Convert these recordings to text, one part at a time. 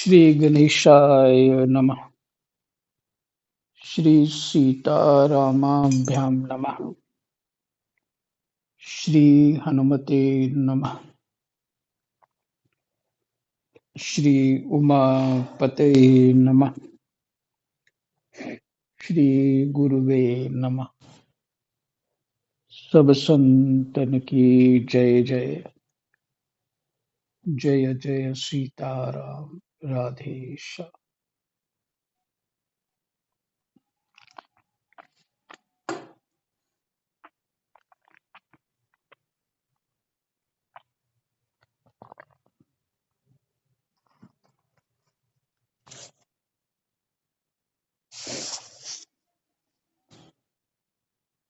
श्री गणेशाय नमः। श्री सीतारामाभ्यां नमः। श्री हनुमते नमः। श्री उमापते नमः। श्री गुरुवे नमः। सब संतन की जय जय। जय जय सीताराम। राधे श्याम।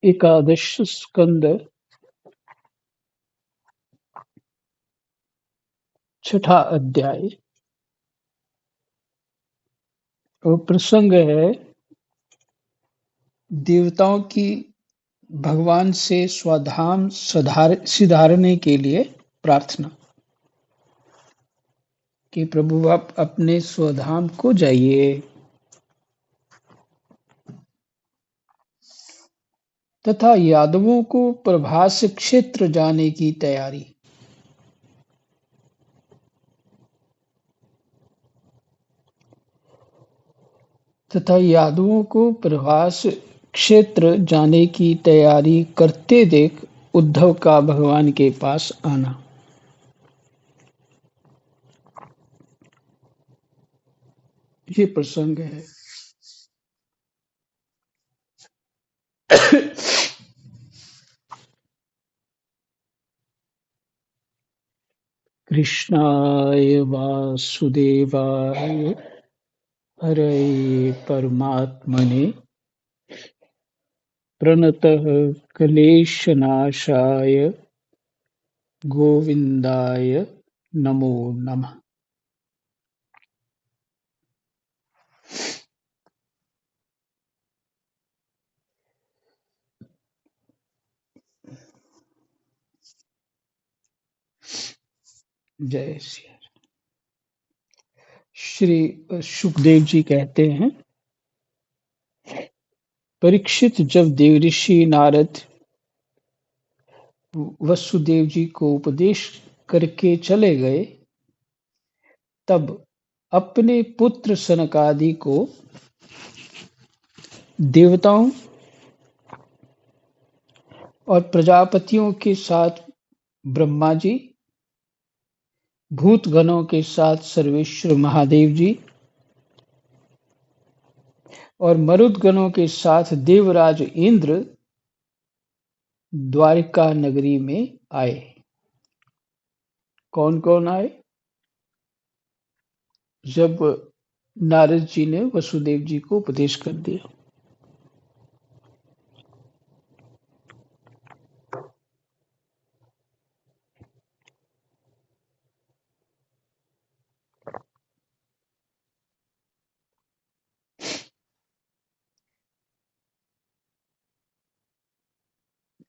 एकादश स्कंद छठा अध्याय और प्रसंग है देवताओं की भगवान से स्वधाम सिधारने के लिए प्रार्थना कि प्रभु आप अपने स्वधाम को जाइए तथा यादवों को प्रभास क्षेत्र जाने की तैयारी। तथा यादवों को प्रभास क्षेत्र जाने की तैयारी करते देख उद्धव का भगवान के पास आना। ये प्रसंग है। कृष्णाय वासुदेवाय हरये परमात्मने प्रणतः क्लेशनाशाय गोविंदाय नमो नमः। जय श्री श्री सुखदेव जी कहते हैं, परीक्षित जब देवऋषि नारद वसुदेव जी को उपदेश करके चले गए, तब अपने पुत्र सनकादि को देवताओं और प्रजापतियों के साथ ब्रह्मा जी, भूतगणों के साथ सर्वेश्वर महादेव जी और मरुदगणों के साथ देवराज इंद्र द्वारिका नगरी में आए। कौन कौन आए? जब नारद जी ने वसुदेव जी को उपदेश कर दिया।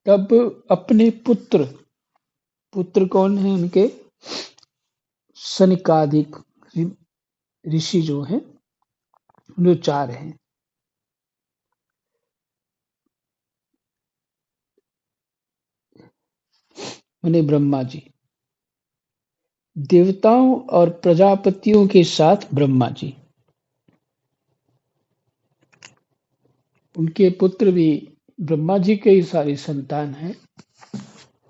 तब अपने पुत्र, पुत्र कौन है उनके? सनकादिक ऋषि जो हैं, जो चार हैं, माने ब्रह्मा जी, देवताओं और प्रजापतियों के साथ ब्रह्मा जी, उनके पुत्र भी ब्रह्मा जी के ही सारी संतान हैं।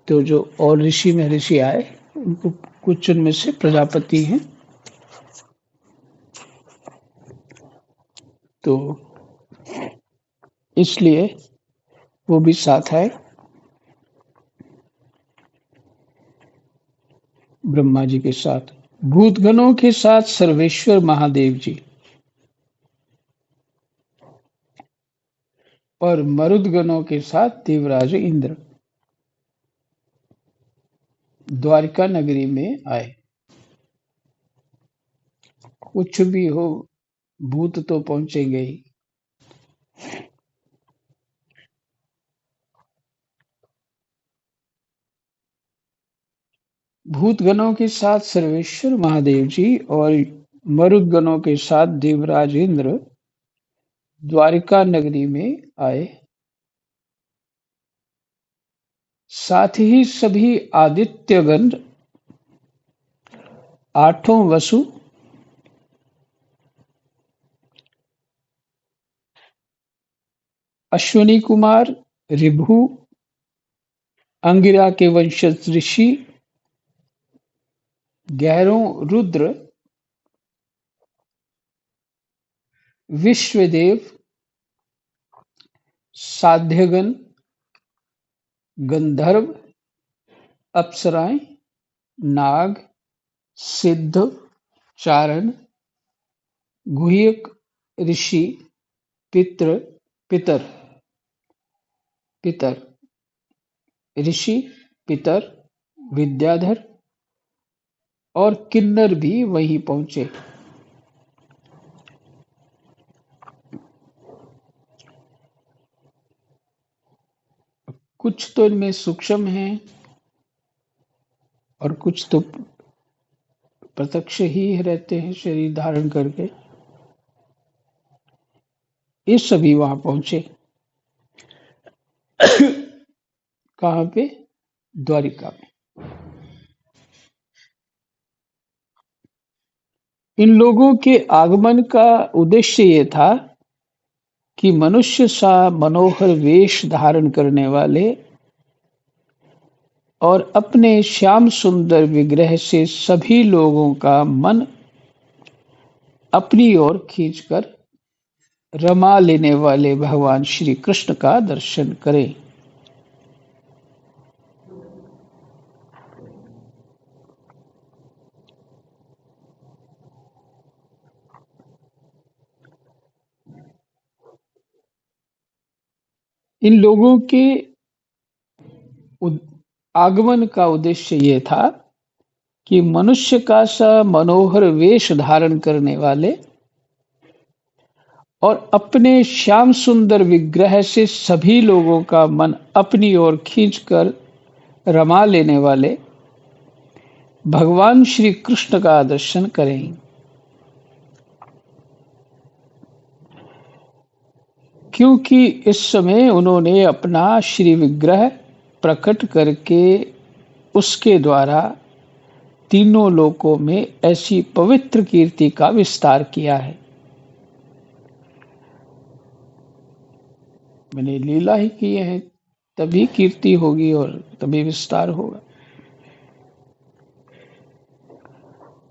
तो जो और ऋषि महर्षि आए, उनको कुछ उनमें से प्रजापति हैं। तो इसलिए वो भी साथ आए, ब्रह्मा जी के साथ। भूतगणों के साथ सर्वेश्वर महादेव जी और मरुदगणों के साथ देवराज इंद्र द्वारिका नगरी में आए। कुछ भी हो, भूत तो पहुंचेंगे ही। भूतगणों के साथ सर्वेश्वर महादेव जी और मरुदगणों के साथ देवराज इंद्र द्वारिका नगरी में आए। साथ ही सभी आदित्यगण, आठों वसु, अश्विनी कुमार, ऋभु, अंगिरा के वंशज ऋषि, गैरों रुद्र, विश्वदेव, साध्यगण, गंधर्व, अप्सराएं, नाग, सिद्ध, चारण, गुह्यक, ऋषि, पितर पितर पितर ऋषि, पितर, विद्याधर और किन्नर भी वहीं पहुंचे। कुछ तो इनमें सूक्ष्म हैं और कुछ तो प्रत्यक्ष ही रहते हैं शरीर धारण करके। ये सभी वहां पहुंचे। कहाँ पे? द्वारिका में। इन लोगों के आगमन का उद्देश्य ये था कि मनुष्य सा मनोहर वेश धारण करने वाले और अपने श्याम सुंदर विग्रह से सभी लोगों का मन अपनी ओर खींचकर रमा लेने वाले भगवान श्री कृष्ण का दर्शन करें। इन लोगों के आगमन का उद्देश्य ये था कि मनुष्य का सा मनोहर वेश धारण करने वाले और अपने श्याम सुंदर विग्रह से सभी लोगों का मन अपनी ओर खींचकर रमा लेने वाले भगवान श्री कृष्ण का दर्शन करें। क्योंकि इस समय उन्होंने अपना श्री विग्रह प्रकट करके उसके द्वारा तीनों लोकों में ऐसी पवित्र कीर्ति का विस्तार किया है। मैंने लीला ही किए हैं, तभी कीर्ति होगी और तभी विस्तार होगा।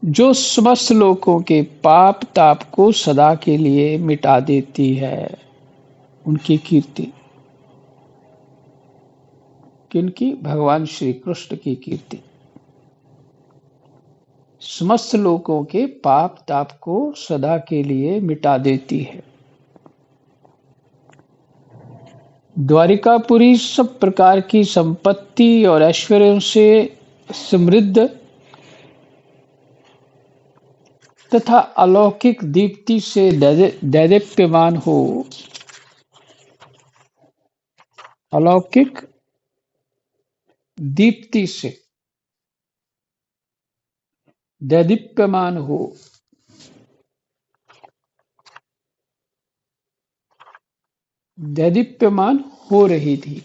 जो समस्त लोगों के पाप ताप को सदा के लिए मिटा देती है, उनकी कीर्ति। किनकी? भगवान श्री कृष्ण की कीर्ति। समस्त लोगों के पाप ताप को सदा के लिए मिटा देती है। द्वारिकापुरी सब प्रकार की संपत्ति और ऐश्वर्यों से समृद्ध तथा अलौकिक दीप्ति से दैदीप्यमान हो। अलौकिक दीप्ति से दैदीप्यमान हो। दैदीप्यमान हो रही थी।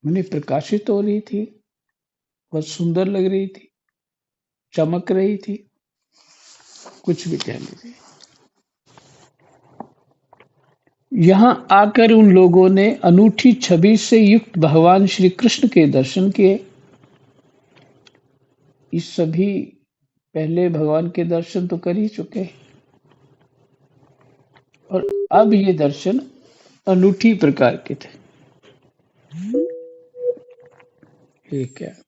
उन्हें प्रकाशित हो रही थी, बहुत सुंदर लग रही थी, चमक रही थी, कुछ भी कह लीजिए। यहाँ आकर उन लोगों ने अनूठी छवि से युक्त भगवान श्री कृष्ण के दर्शन किए। इस सभी पहले भगवान के दर्शन तो कर ही चुके हैं और अब ये दर्शन अनूठी प्रकार के थे। ठीक है।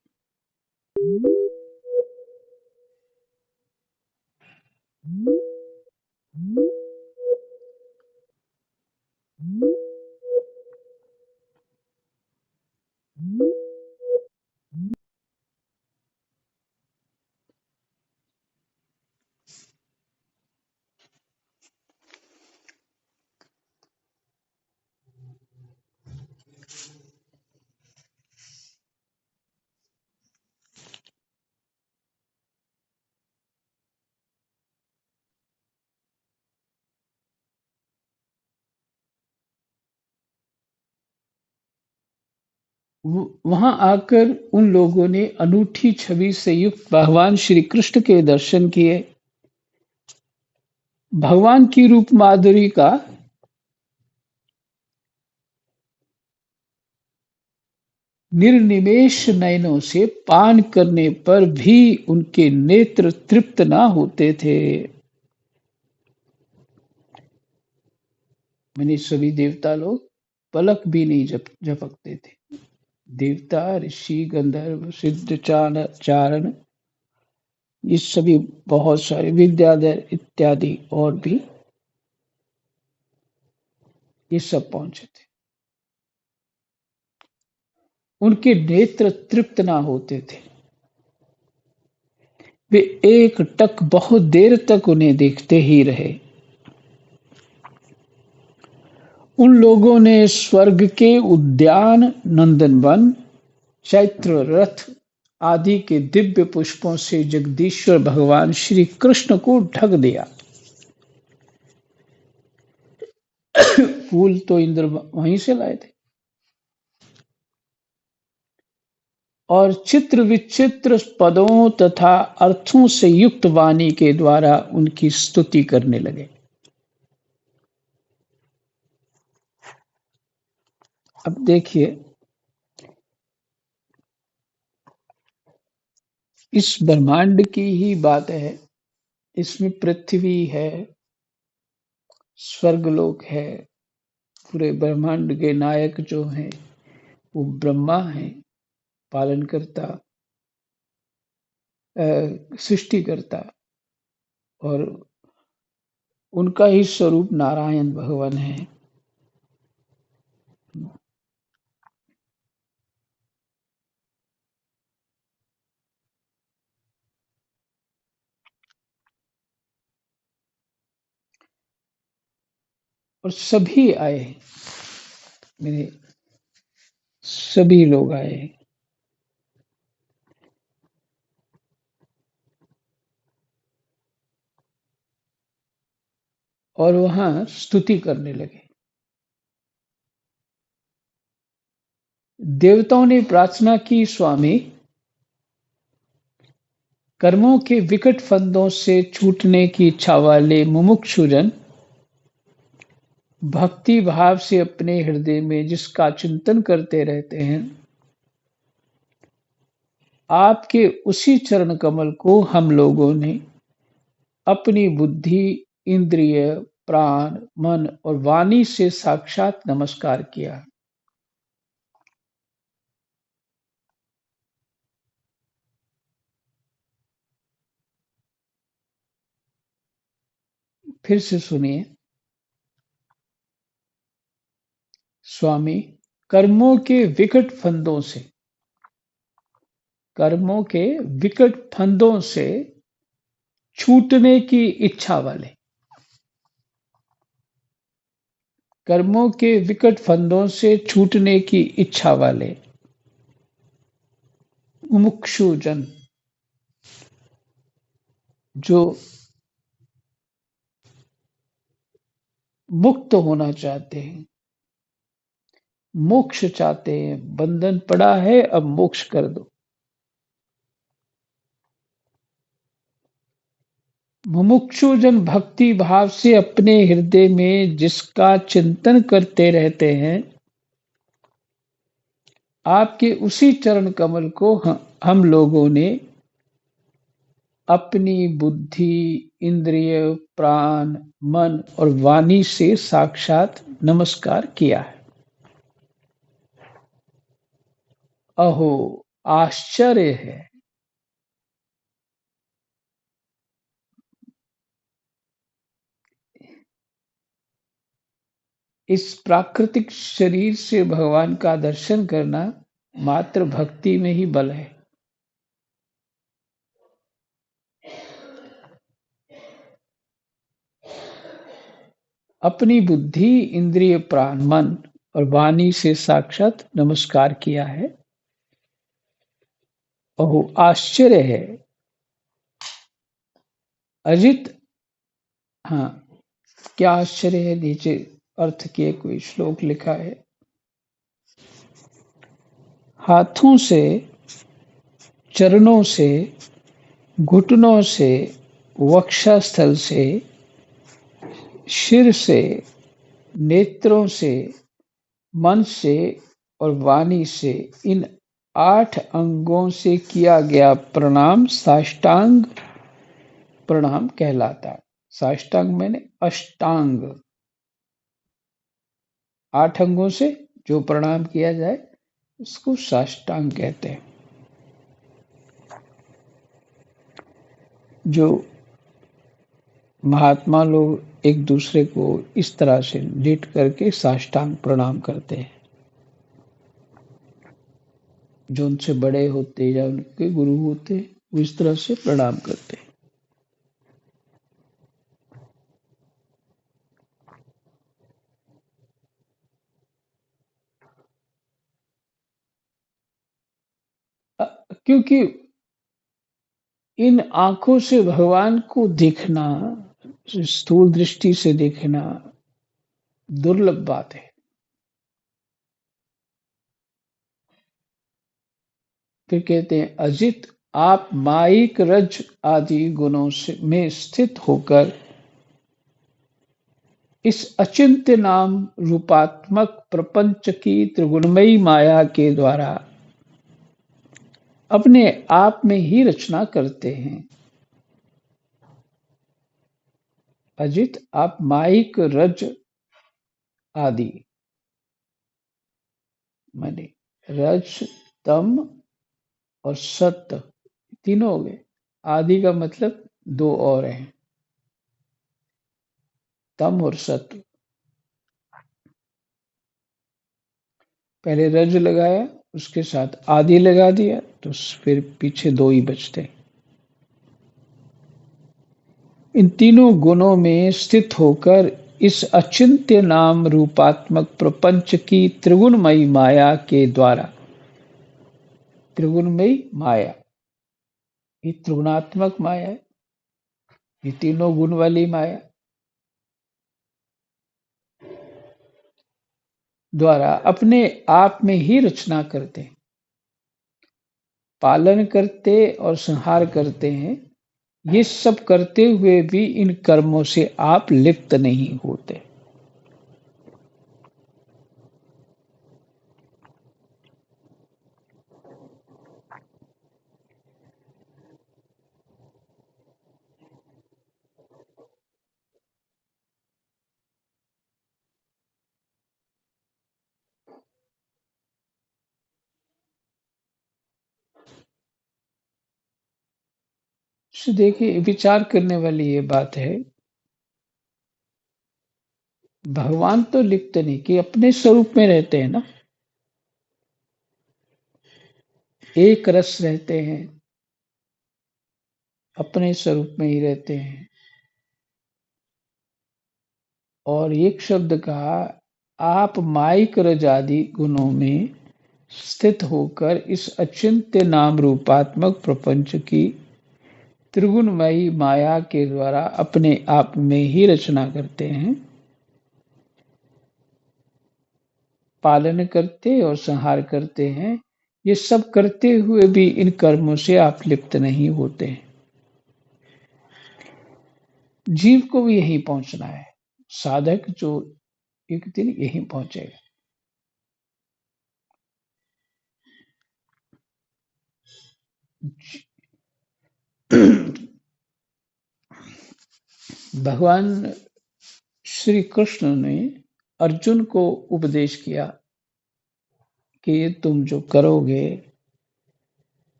वहां आकर उन लोगों ने अनूठी छवि से युक्त भगवान श्री कृष्ण के दर्शन किए। भगवान की रूप माधुरी का निर्निमेष नयनों से पान करने पर भी उनके नेत्र तृप्त न होते थे। मैंने सभी देवता लोग पलक भी नहीं झपकते थे। देवता, ऋषि, गंधर्व, सिद्ध, चारण, ये सभी बहुत सारे विद्याधर इत्यादि और भी ये सब पहुंचे थे। उनके नेत्र तृप्त ना होते थे। वे एक टक बहुत देर तक उन्हें देखते ही रहे। उन लोगों ने स्वर्ग के उद्यान, नंदनवन, चैत्र रथ आदि के दिव्य पुष्पों से जगदीश्वर भगवान श्री कृष्ण को ढक दिया। फूल तो इंद्र वहीं से लाए थे और चित्र विचित्र पदों तथा अर्थों से युक्त वाणी के द्वारा उनकी स्तुति करने लगे। अब देखिए, इस ब्रह्मांड की ही बात है। इसमें पृथ्वी है, स्वर्गलोक है, पूरे ब्रह्मांड के नायक जो हैं वो ब्रह्मा हैं, पालनकर्ता, सृष्टिकर्ता, और उनका ही स्वरूप नारायण भगवान है। और सभी आए, मेरे सभी लोग आए। और वहां स्तुति करने लगे। देवताओं ने प्रार्थना की, स्वामी, कर्मों के विकट फंदों से छूटने की इच्छा वाले मुमुक्षुजन भक्ति भाव से अपने हृदय में जिसका चिंतन करते रहते हैं, आपके उसी चरण कमल को हम लोगों ने अपनी बुद्धि, इंद्रिय, प्राण, मन और वाणी से साक्षात नमस्कार किया। फिर से सुनिए, स्वामी, कर्मों के विकट फंदों से, कर्मों के विकट फंदों से छूटने की इच्छा वाले, कर्मों के विकट फंदों से छूटने की इच्छा वाले मुमुक्षुजन, जो मुक्त होना चाहते हैं, मोक्ष चाहते हैं, बंधन पड़ा है अब मोक्ष कर दो। मुमुक्षुजन भक्ति भाव से अपने हृदय में जिसका चिंतन करते रहते हैं, आपके उसी चरण कमल को हम लोगों ने अपनी बुद्धि, इंद्रिय, प्राण, मन और वाणी से साक्षात नमस्कार किया है। अहो, आश्चर्य है। इस प्राकृतिक शरीर से भगवान का दर्शन करना मात्र भक्ति में ही बल है। अपनी बुद्धि, इंद्रिय, प्राण, मन और वाणी से साक्षात नमस्कार किया है। ओह, आश्चर्य है। अजित, हाँ, क्या आश्चर्य है, नीचे अर्थ के कोई श्लोक लिखा है। हाथों से, चरणों से, घुटनों से, वक्षस्थल से, सिर से, नेत्रों से, मन से और वाणी से, इन 8 अंगों से किया गया प्रणाम साष्टांग प्रणाम कहलाता है। साष्टांग मैंने अष्टांग, 8 अंगों से जो प्रणाम किया जाए उसको साष्टांग कहते हैं। जो महात्मा लोग एक दूसरे को इस तरह से लेट करके साष्टांग प्रणाम करते हैं। जो उनसे बड़े होते या उनके गुरु होते वो इस तरह से प्रणाम करते हैं। क्योंकि इन आंखों से भगवान को देखना, स्थूल दृष्टि से देखना दुर्लभ बात है। फिर कहते हैं अजित आप माइक रज आदि गुणों से में स्थित होकर इस अचिंत्य नाम रूपात्मक प्रपंच की त्रिगुणमयी माया के द्वारा अपने आप में ही रचना करते हैं। अजित आप माइक रज आदि माने रज, तम और सत्य तीनों हो गए। आदि का मतलब 2 और हैं, तम और सत्य। पहले रज लगाया, उसके साथ आदि लगा दिया तो फिर पीछे 2 ही बचते हैं। इन तीनों गुणों में स्थित होकर इस अचिंत्य नाम रूपात्मक प्रपंच की त्रिगुणमयी माया के द्वारा, त्रिगुणमयी माया ये त्रिगुणात्मक माया है, ये तीनों गुण वाली माया द्वारा अपने आप में ही रचना करते हैं, पालन करते और संहार करते हैं। ये सब करते हुए भी इन कर्मों से आप लिप्त नहीं होते। तो देखिए विचार करने वाली ये बात है, भगवान तो लिप्त नहीं कि अपने स्वरूप में रहते हैं ना, एक रस रहते हैं, अपने स्वरूप में ही रहते हैं। और एक शब्द कहा आप माइक रज आदि गुणों में स्थित होकर इस अचिंत्य नाम रूपात्मक प्रपंच की त्रिगुणमयी माया के द्वारा अपने आप में ही रचना करते हैं, पालन करते और संहार करते हैं। ये सब करते हुए भी इन कर्मों से आप लिप्त नहीं होते हैं। जीव को भी यहीं पहुंचना है, साधक जो एक दिन यहीं पहुंचेगा। भगवान श्री कृष्ण ने अर्जुन को उपदेश किया कि ये तुम जो करोगे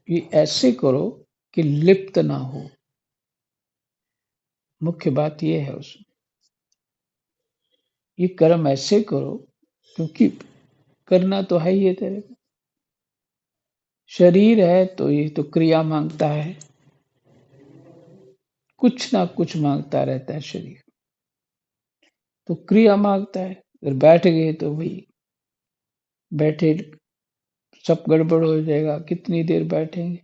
ये ऐसे करो कि लिप्त ना हो। मुख्य बात ये है उसमें, ये कर्म ऐसे करो क्योंकि करना तो है ही है तेरे को। शरीर है तो ये तो क्रिया मांगता है, कुछ ना कुछ मांगता रहता है शरीर, तो क्रिया मांगता है। अगर बैठ गए तो भाई बैठे सब गड़बड़ हो जाएगा, कितनी देर बैठेंगे,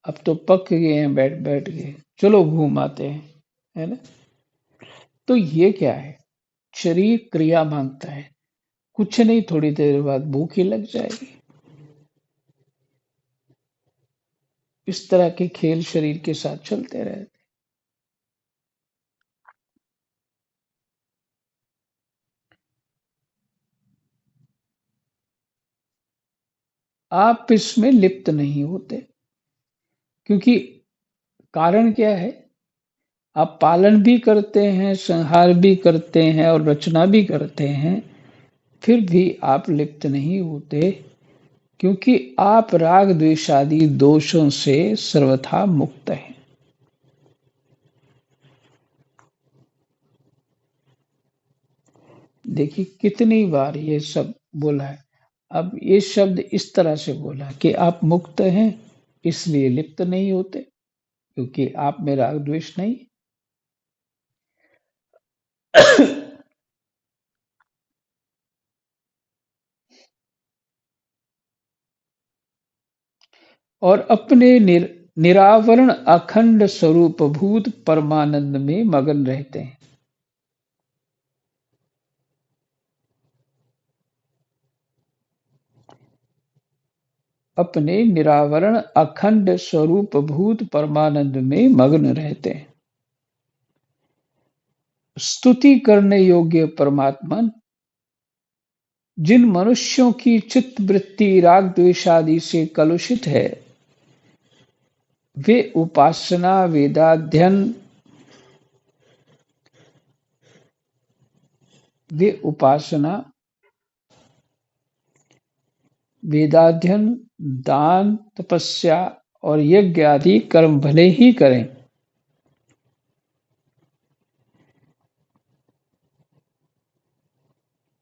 अब तो पक गए हैं, बैठ बैठ गए, चलो घूम आते हैं, है ना। तो ये क्या है, शरीर क्रिया मांगता है, कुछ नहीं थोड़ी देर बाद भूख ही लग जाएगी। इस तरह के खेल शरीर के साथ चलते रहते। आप इसमें लिप्त नहीं होते, क्योंकि कारण क्या है? आप पालन भी करते हैं, संहार भी करते हैं और रचना भी करते हैं, फिर भी आप लिप्त नहीं होते, क्योंकि आप राग द्वेष आदि दोषों से सर्वथा मुक्त हैं। देखिए कितनी बार ये सब बोला है। अब ये शब्द इस तरह से बोला कि आप मुक्त हैं, इसलिए लिप्त नहीं होते, क्योंकि आप में राग द्वेष नहीं। और अपने निरावरण अखंड स्वरूप भूत परमानंद में मगन रहते हैं। अपने निरावरण अखंड स्वरूप भूत परमानंद में मग्न रहते हैं। स्तुति करने योग्य परमात्मा जिन मनुष्यों की चित्त वृत्ति राग द्वेष आदि से कलुषित है, वे उपासना वेदाध्ययन वे उपासना वेदाध्ययन दान तपस्या और यज्ञ आदि कर्म भले ही करें,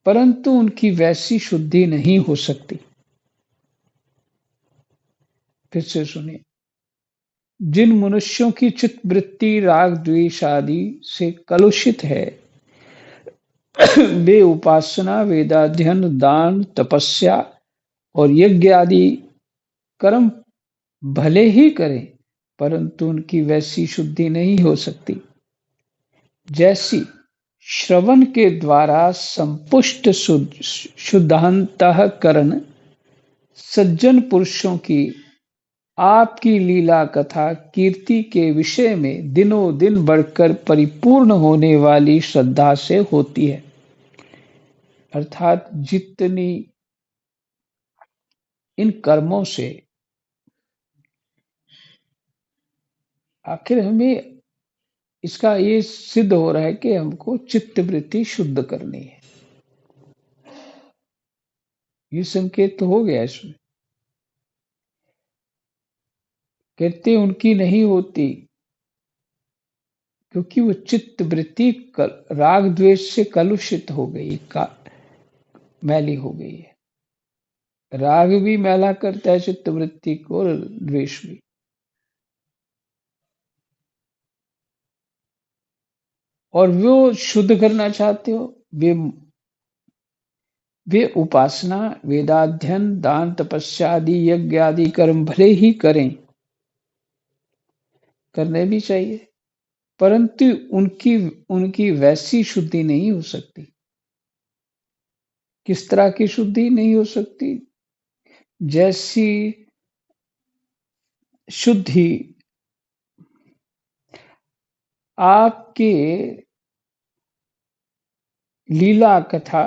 परंतु उनकी वैसी शुद्धि नहीं हो सकती। फिर से सुनिए, जिन मनुष्यों की चित्त वृत्ति राग द्वेष आदि से कलुषित है, वे उपासना वेदाध्ययन दान तपस्या और यज्ञ आदि कर्म भले ही करें, परंतु उनकी वैसी शुद्धि नहीं हो सकती जैसी श्रवण के द्वारा संपुष्ट शुद्धांतःकरण सज्जन पुरुषों की आपकी लीला कथा कीर्ति के विषय में दिनों दिन बढ़कर परिपूर्ण होने वाली श्रद्धा से होती है। अर्थात जितनी इन कर्मों से आखिर हमें इसका ये सिद्ध हो रहा है कि हमको चित्त वृत्ति शुद्ध करनी है। ये संकेत तो हो गया इसमें। कहते उनकी नहीं होती, क्योंकि वो चित्त वृत्ति राग द्वेष से कलुषित हो गई, मैली हो गई है। राग भी मैला करता है चित्त वृत्ति को, और द्वेष भी। और वो शुद्ध करना चाहते हो, वे उपासना वेदाध्ययन दान तपस्या आदि यज्ञ आदि कर्म भले ही करें, करने भी चाहिए, परंतु उनकी उनकी वैसी शुद्धि नहीं हो सकती। किस तरह की शुद्धि नहीं हो सकती? जैसी शुद्धि आपके लीला कथा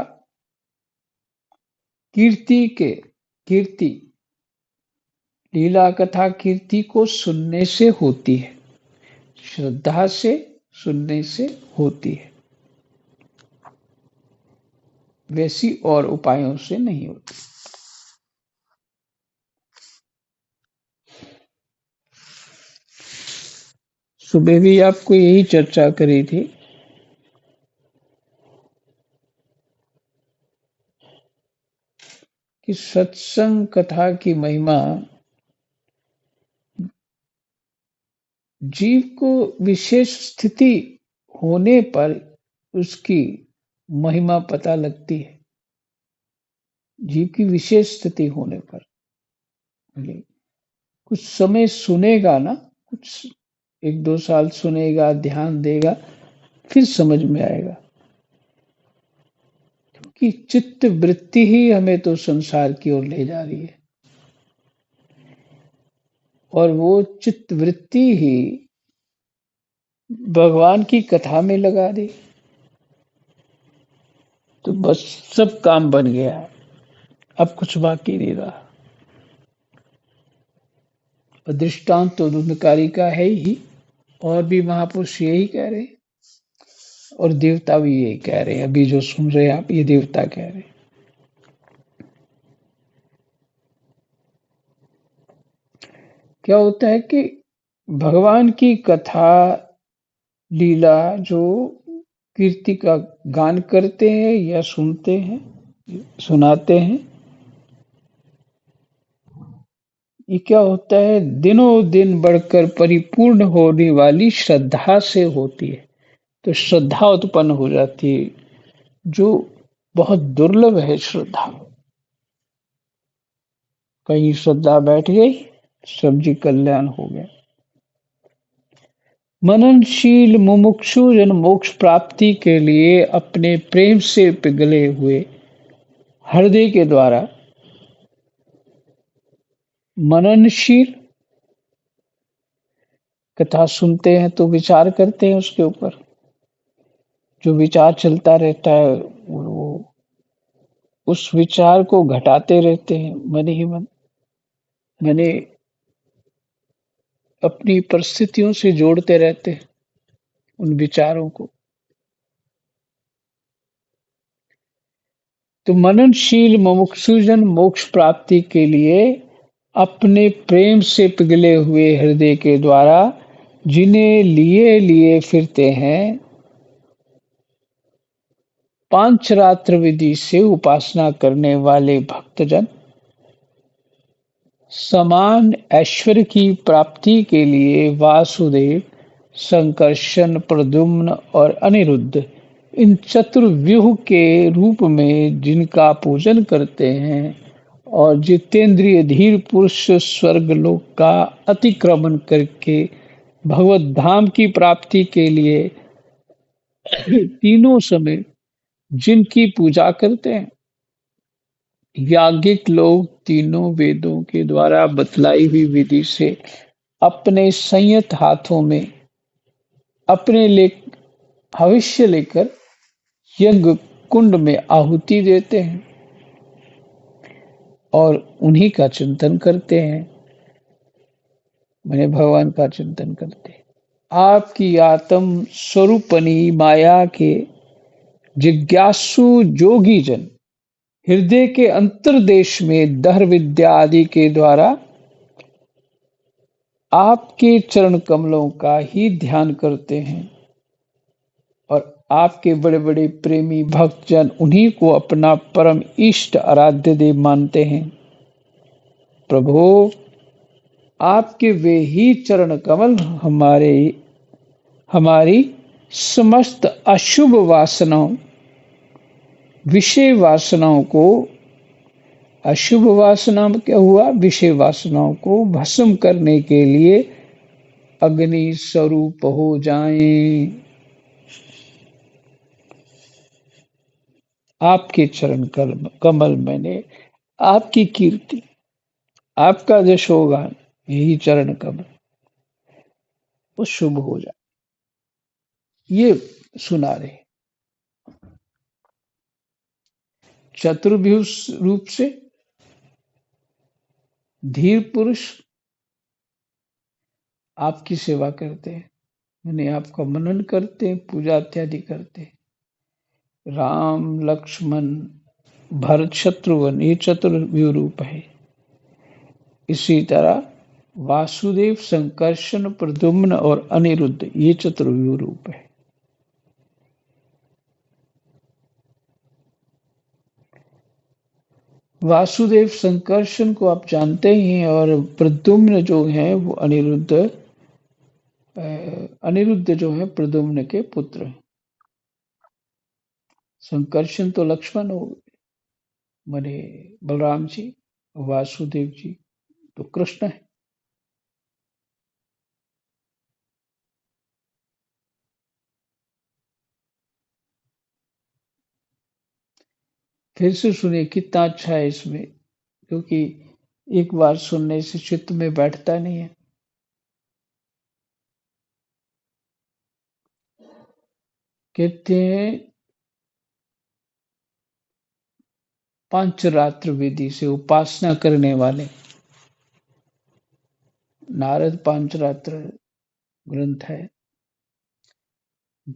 कीर्ति लीला कथा कीर्ति को सुनने से होती है, श्रद्धा से सुनने से होती है, वैसी और उपायों से नहीं होती। सुबह भी आपको यही चर्चा करी थी कि सत्संग कथा की महिमा जीव को विशेष स्थिति होने पर उसकी महिमा पता लगती है। जीव की विशेष स्थिति होने पर कुछ समय सुनेगा ना, कुछ 1-2 साल सुनेगा, ध्यान देगा, फिर समझ में आएगा। क्योंकि चित्त वृत्ति ही हमें तो संसार की ओर ले जा रही है, और वो चित्तवृत्ति ही भगवान की कथा में लगा दी तो बस सब काम बन गया। अब कुछ बाकी नहीं रहा। और दृष्टांत तो धुंधकारी का है ही। और भी महापुरुष यही कह रहे हैं और देवता भी यही कह रहे हैं। अभी जो सुन रहे हैं आप, ये देवता कह रहे हैं। क्या होता है कि भगवान की कथा लीला जो कीर्ति का गान करते हैं या सुनते हैं, सुनाते हैं, ये क्या होता है, दिनों दिन बढ़कर परिपूर्ण होने वाली श्रद्धा से होती है। तो श्रद्धा उत्पन्न हो जाती है जो बहुत दुर्लभ है। श्रद्धा, कहीं श्रद्धा बैठ गई, सबजी कल्याण हो गया। मननशील मुमुक्षु जन मोक्ष प्राप्ति के लिए अपने प्रेम से पिघले हुए हृदय के द्वारा, मननशील कथा सुनते हैं तो विचार करते हैं उसके ऊपर। जो विचार चलता रहता है वो उस विचार को घटाते रहते हैं मन ही मन। मैंने अपनी परिस्थितियों से जोड़ते रहते हैं उन विचारों को। तो मननशील मुमुक्षुजन मोक्ष प्राप्ति के लिए अपने प्रेम से पिघले हुए हृदय के द्वारा जिन्हें लिए लिए फिरते हैं, पांचरात्र विधि से उपासना करने वाले भक्तजन समान ऐश्वर्य की प्राप्ति के लिए वासुदेव, संकर्षण, प्रद्युम्न और अनिरुद्ध, इन चतुर्व्यूह के रूप में जिनका पूजन करते हैं और जितेंद्रिय धीर पुरुष स्वर्गलोक का अतिक्रमण करके भगवत धाम की प्राप्ति के लिए तीनों समय जिनकी पूजा करते हैं, याज्ञिक लोग तीनों वेदों के द्वारा बतलाई हुई विधि से अपने संयत हाथों में अपने ले भविष्य लेकर यज्ञ कुंड में आहुति देते हैं और उन्हीं का चिंतन करते हैं, मैंने भगवान का चिंतन करते हैं। आपकी आत्म स्वरूपनी माया के जिज्ञासु जोगी जन हृदय के अंतर्देश में दहर विद्या आदि के द्वारा आपके चरण कमलों का ही ध्यान करते हैं और आपके बड़े बड़े प्रेमी भक्तजन उन्हीं को अपना परम इष्ट आराध्य देव मानते हैं। प्रभु, आपके वे ही चरण कमल हमारी समस्त अशुभ वासनाओं, विषय वासनाओं को, अशुभ वासना में क्या हुआ, विषय वासनाओं को भस्म करने के लिए अग्नि स्वरूप हो जाएं। आपके चरण कमल मैंने आपकी कीर्ति, आपका यशोगान, यही चरण कमल वो शुभ हो जाए, ये सुना रहे। चतुर्व्यूह रूप से धीर पुरुष आपकी सेवा करते हैं, मैंने आपका मनन करते हैं, पूजा इत्यादि करते हैं। राम, लक्ष्मण, भरत, शत्रुघ्न, ये चतुर्व्यूह रूप है। इसी तरह वासुदेव, संकर्षण, प्रद्युम्न और अनिरुद्ध, ये चतुर्व्यूह रूप है। वासुदेव संकर्षण को आप जानते ही हैं और प्रद्युम्न जो है वो अनिरुद्ध जो है प्रद्युम्न के पुत्र हैं। संकर्षण तो लक्ष्मण हो मने बलराम जी, वासुदेव जी तो कृष्ण है। फिर से सुनिए कितना अच्छा है इसमें, क्योंकि एक बार सुनने से चित्त में बैठता नहीं है। कहते हैं पांचरात्र विधि से उपासना करने वाले, नारद पांचरात्र ग्रंथ है।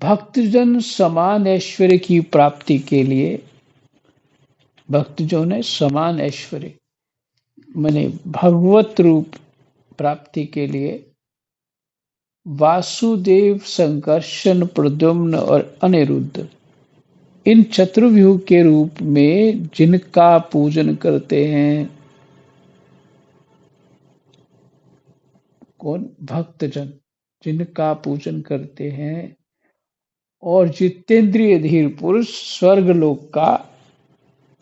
भक्तजन समान ऐश्वर्य की प्राप्ति के लिए, भक्तजनों ने समान ऐश्वर्य माने भगवत रूप प्राप्ति के लिए वासुदेव, संकर्षण, प्रद्युम्न और अनिरुद्ध, इन चतुर्व्यूह के रूप में जिनका पूजन करते हैं। कौन? भक्तजन, जिनका पूजन करते हैं और जितेंद्रिय धीर पुरुष स्वर्गलोक का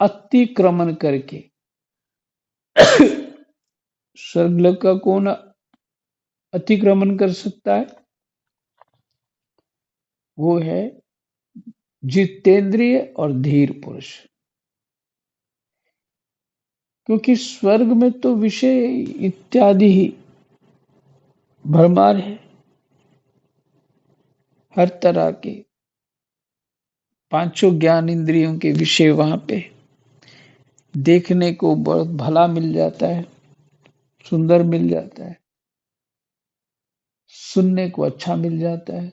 अतिक्रमण करके, स्वर्गलोक का कौन अतिक्रमण कर सकता है? वो है जितेंद्रिय और धीर पुरुष। क्योंकि स्वर्ग में तो विषय इत्यादि ही भरमार है, हर तरह के पांचों ज्ञान इंद्रियों के विषय वहां पे देखने को बहुत भला मिल जाता है, सुंदर मिल जाता है, सुनने को अच्छा मिल जाता है,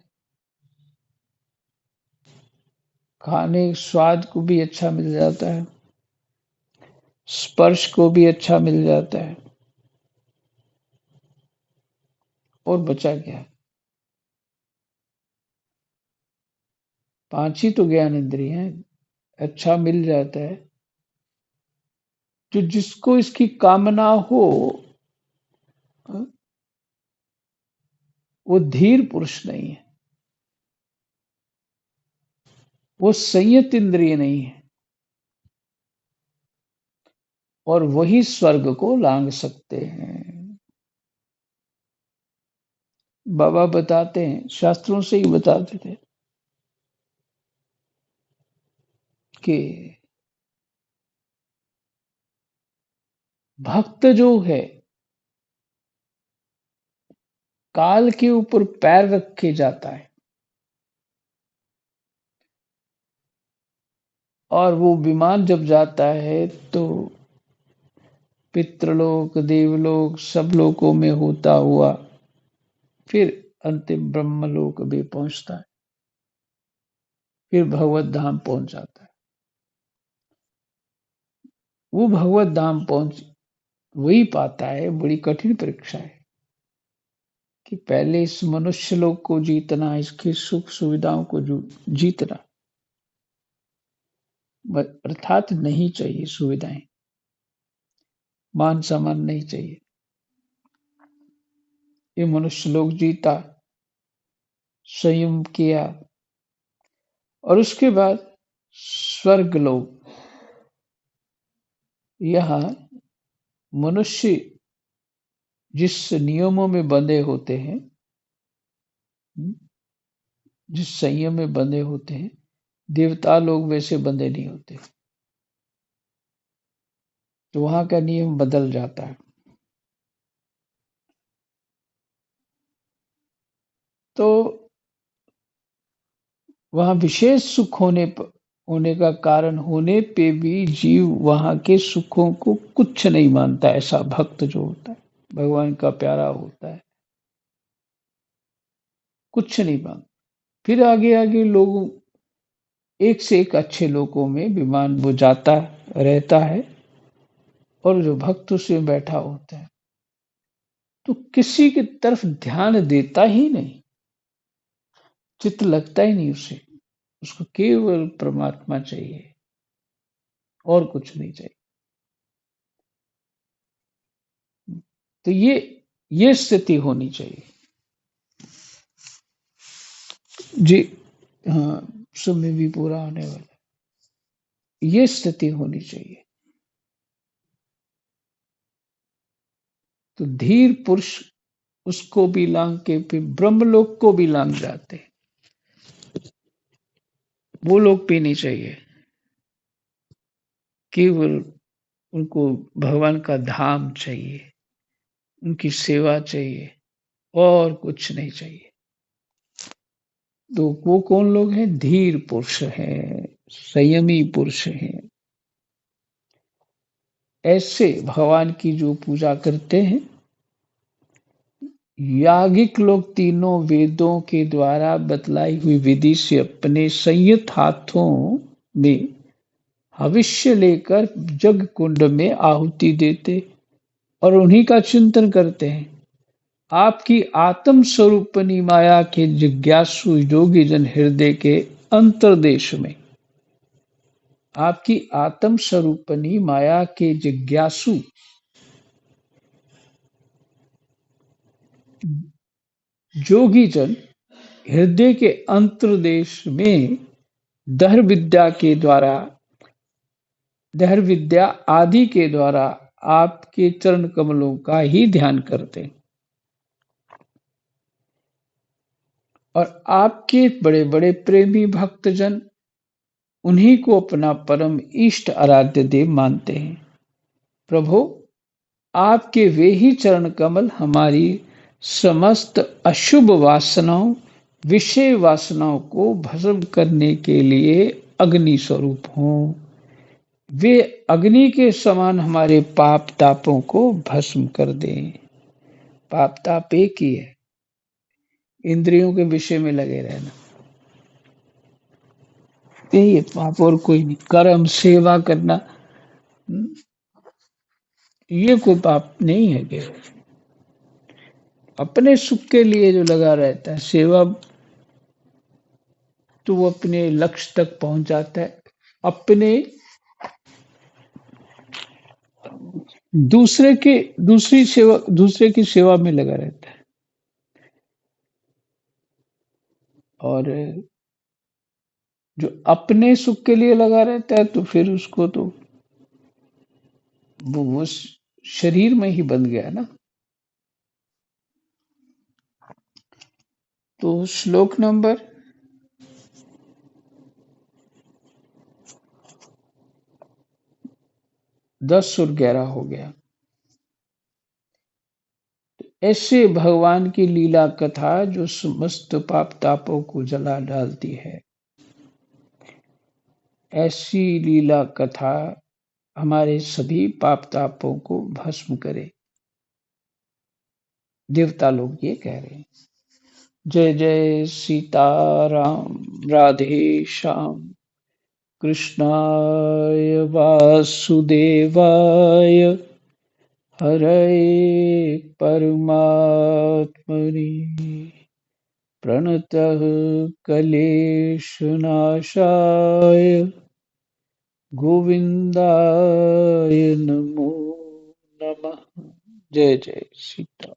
खाने स्वाद को भी अच्छा मिल जाता है, स्पर्श को भी अच्छा मिल जाता है। और बचा क्या? पांच ही तो ज्ञान इंद्रिय हैं। अच्छा मिल जाता है। जो जिसको इसकी कामना हो, वो धीर पुरुष नहीं है, वो संयत इंद्रिय नहीं है, और वही स्वर्ग को लांघ सकते हैं। बाबा बताते हैं, शास्त्रों से ही बताते थे कि भक्त जो है काल के ऊपर पैर रखे जाता है और वो विमान जब जाता है तो पितृलोक, देवलोक, सब लोकों में होता हुआ फिर अंतिम ब्रह्मलोक भी पहुंचता है, फिर भगवत धाम पहुंच जाता है। वो भगवत धाम पहुंच वही पाता है। बड़ी कठिन परीक्षा है कि पहले इस मनुष्य लोक को जीतना, इसकी सुख सुविधाओं को जीतना। अर्थात नहीं चाहिए सुविधाएं, मान सम्मान नहीं चाहिए। ये मनुष्य लोक जीता, संयम किया, और उसके बाद स्वर्ग लोक, यहाँ मनुष्य जिस नियमों में बंधे होते हैं, जिस संयम में बंधे होते हैं, देवता लोग वैसे बंधे नहीं होते, तो वहां का नियम बदल जाता है। तो वहां विशेष सुख होने का कारण होने पे भी जीव वहां के सुखों को कुछ नहीं मानता। ऐसा भक्त जो होता है, भगवान का प्यारा होता है, कुछ नहीं मानता। फिर आगे आगे लोग एक से एक अच्छे लोगों में विमान वो जाता रहता है, और जो भक्त उसमें बैठा होता है तो किसी की तरफ ध्यान देता ही नहीं, चित्त लगता ही नहीं उसे। उसको केवल परमात्मा चाहिए और कुछ नहीं चाहिए। तो ये स्थिति होनी चाहिए जी। हाँ, समय भी पूरा होने वाला है। ये स्थिति होनी चाहिए। तो धीर पुरुष उसको भी लांग के फिर ब्रह्मलोक को भी लांग जाते हैं। वो लोग भी नहीं चाहिए, केवल उनको भगवान का धाम चाहिए, उनकी सेवा चाहिए और कुछ नहीं चाहिए। तो वो कौन लोग हैं? धीर पुरुष हैं, संयमी पुरुष हैं। ऐसे भगवान की जो पूजा करते हैं, याज्ञिक लोग तीनों वेदों के द्वारा बतलाई हुई विधि से अपने संयत हाथों में हविष्य लेकर जग कुंड में आहुति देते और उन्हीं का चिंतन करते हैं। आपकी आत्म स्वरूपनी माया के जिज्ञासु योगी जन हृदय के अंतर्देश में, आपकी आत्म स्वरूपनी माया के जिज्ञासु योगी जन हृदय के अंतर्देश में दहर विद्या के द्वारा, दहर विद्या आदि के द्वारा आपके चरण कमलों का ही ध्यान करते हैं और आपके बड़े बड़े प्रेमी भक्तजन उन्हीं को अपना परम इष्ट आराध्य देव मानते हैं। प्रभु, आपके वे ही चरण कमल हमारी समस्त अशुभ वासनाओं, विषय वासनाओं को भस्म करने के लिए अग्नि स्वरूप हों। वे अग्नि के समान हमारे पाप तापों को भस्म कर दें। पाप ताप एक ही है, इंद्रियों के विषय में लगे रहना, यही है पाप और कोई नहीं। कर्म सेवा करना, ये कोई पाप नहीं है। केवल अपने सुख के लिए जो लगा रहता है, सेवा तो वो अपने लक्ष्य तक पहुंच जाता है, अपने दूसरे की सेवा में लगा रहता है। और जो अपने सुख के लिए लगा रहता है तो फिर उसको तो वो शरीर में ही बंध गया ना। तो श्लोक नंबर 10 और 11 हो गया। ऐसे भगवान की लीला कथा जो समस्त पाप तापों को जला डालती है, ऐसी लीला कथा हमारे सभी पाप तापों को भस्म करे। देवता लोग ये कह रहे हैं। जय जय सीताराम, राधे श्याम, कृष्णाय वासुदेवाय, हरे परमात्मने, प्रणतः क्लेशनाशाय, गोविंदाय नमो नमः। जय जय सीता।